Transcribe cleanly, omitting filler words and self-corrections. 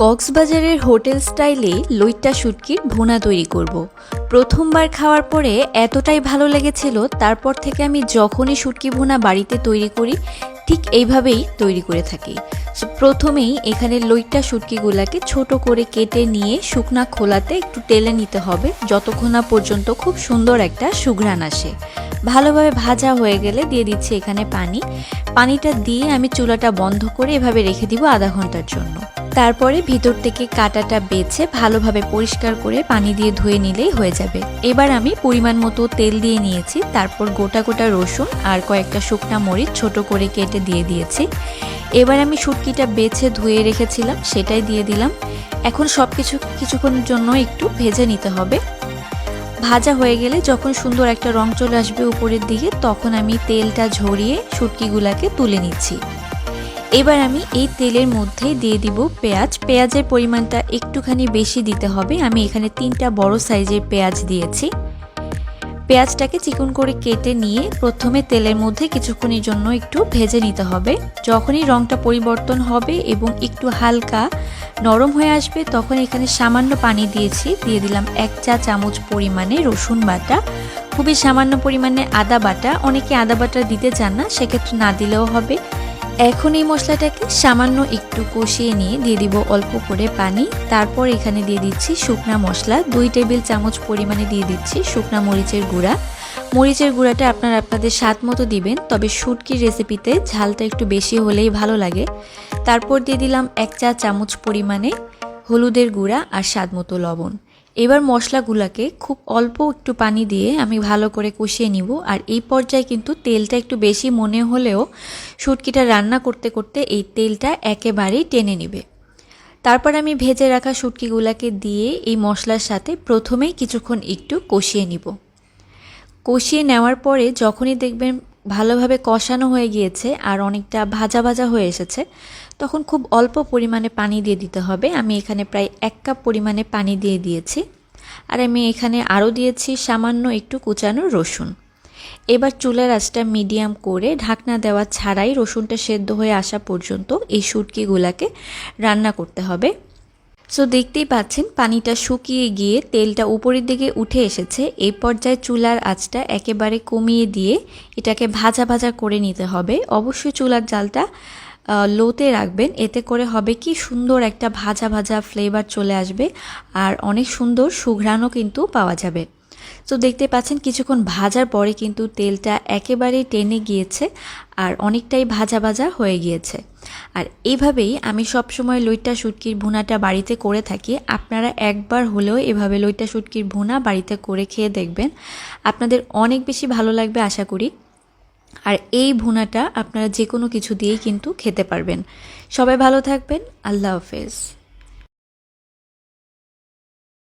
কক্সবাজারের হোটেল স্টাইলে লইট্টা শুটকির ভুনা তৈরি করব। প্রথমবার খাওয়ার পরে এতটাই ভালো লেগেছিল, তারপর থেকে আমি যখনই শুটকি ভুনা বাড়িতে তৈরি করি ঠিক এইভাবেই তৈরি করে থাকি। প্রথমেই এখানে লইট্টা শুটকিগুলোকে ছোট করে কেটে নিয়ে শুকনা খোলাতে একটু টেলে নিতে হবে, যতক্ষণ না পর্যন্ত খুব সুন্দর একটা সুঘ্রাণ আসে। ভালোভাবে ভাজা হয়ে গেলে দিয়ে দিচ্ছি এখানে পানিটা দিয়ে আমি চুলাটা বন্ধ করে এভাবে রেখে দিব আধা ঘন্টার জন্য। তারপরে ভিতর থেকে কাঁটাটা বেছে ভালোভাবে পরিষ্কার করে পানি দিয়ে ধুয়ে নিলেই হয়ে যাবে। এবার আমি পরিমাণ মতো তেল দিয়ে নিয়েছি, তারপর গোটা গোটা রসুন আর কয়েকটা শুকনা মরিচ ছোট করে কেটে দিয়ে দিয়েছি। এবার আমি শুটকিটা বেছে ধুয়ে রেখেছিলাম সেটাই দিয়ে দিলাম। এখন সব কিছুক্ষণের জন্য একটু ভেজে নিতে হবে। ভাজা হয়ে গেলে যখন সুন্দর একটা রং চলে আসবে উপরের দিকে, তখন আমি তেলটা ঝরিয়ে শুটকিগুলাকে তুলে নিচ্ছি। এবার আমি এই তেলের মধ্যে দিয়ে দিব পেঁয়াজের পরিমাণটা একটুখানি বেশি দিতে হবে। আমি এখানে 3টা বড় সাইজের পেঁয়াজ দিয়েছি। পেঁয়াজটাকে চিকন করে কেটে নিয়ে প্রথমে তেলের মধ্যে কিছুক্ষণের জন্য একটু ভেজে নিতে হবে। যখনই রংটা পরিবর্তন হবে এবং একটু হালকা নরম হয়ে আসবে, তখন এখানে সামান্য পানি দিয়ে দিলাম 1 চা চামচ পরিমাণে রসুন বাটা, খুবই সামান্য পরিমাণে আদা বাটা। অনেকে আদা বাটা দিতে চান না, সেক্ষেত্রে না দিলেও হবে। এখন এই মশলাটাকে সামান্য একটু কষিয়ে নিয়ে দিয়ে দিব অল্প করে পানি। তারপর এখানে দিয়ে দিচ্ছি শুকনা মশলা, 2 টেবিল চামচ পরিমাণে দিয়ে দিচ্ছি শুকনা মরিচের গুঁড়া। মরিচের গুঁড়াটা আপনাদের স্বাদ মতো দিবেন, তবে শুটকির রেসিপিতে ঝালটা একটু বেশি হলেই ভালো লাগে। তারপর দিয়ে দিলাম 1 চা চামচ পরিমাণে হলুদের গুঁড়া আর স্বাদ মতো লবণ। এবার মশলাগুলোকে খুব অল্প একটু পানি দিয়ে আমি ভালো করে কষিয়ে নিব। আর এই পর্যায়ে কিন্তু তেলটা একটু বেশি মনে হলেও শুটকিটা রান্না করতে করতে এই তেলটা একেবারেই টেনে নেবে। তারপর আমি ভেজে রাখা শুটকিগুলোকে দিয়ে এই মশলার সাথে প্রথমেই কিছুক্ষণ একটু কষিয়ে নিব। কষিয়ে নেওয়ার পরে যখনই দেখবেন ভালোভাবে কষানো হয়ে গিয়েছে আর অনেকটা ভাজা ভাজা হয়ে এসেছে, তখন খুব অল্প পরিমাণে পানি দিয়ে দিতে হবে। আমি এখানে প্রায় 1 কাপ পরিমাণে পানি দিয়ে দিয়েছি। আর আমি এখানে আরও দিয়েছি সামান্য একটু কুচানো রসুন। এবার চুলার আঁচটা মিডিয়াম করে ঢাকনা দেওয়া ছাড়াই রসুনটা সেদ্ধ হয়ে আসা পর্যন্ত এই শুটকিগুলোকে রান্না করতে হবে। সো দেখতেই পাচ্ছেন পানিটা শুকিয়ে গিয়ে তেলটা উপরের দিকে উঠে এসেছে। এই পর্যায়ে চুলার আঁচটা একেবারে কমিয়ে দিয়ে এটাকে ভাজা ভাজা করে নিতে হবে। অবশ্যই চুলার জালটা লোতে রাখবেন, এতে করে হবে কি সুন্দর একটা ভাজা ভাজা ফ্লেভার চলে আসবে আর অনেক সুন্দর সুঘ্রাণও কিন্তু পাওয়া যাবে। তো দেখতে পাচ্ছেন কিছুক্ষণ ভাজার পরে কিন্তু তেলটা একেবারেই টেনে গিয়েছে আর অনেকটাই ভাজা ভাজা হয়ে গিয়েছে। আর এইভাবেই আমি সবসময় লইট্টা শুটকির ভুনাটা বাড়িতে করে থাকি। আপনারা একবার হলেও এভাবে লইট্টা শুটকির ভুনা বাড়িতে করে খেয়ে দেখবেন, আপনাদের অনেক বেশি ভালো লাগবে আশা করি। আর এই ভুনাটা আপনারা যে কোনো কিছু দিয়েই কিন্তু খেতে পারবেন। সবাই ভালো থাকবেন। আল্লাহ হাফেজ।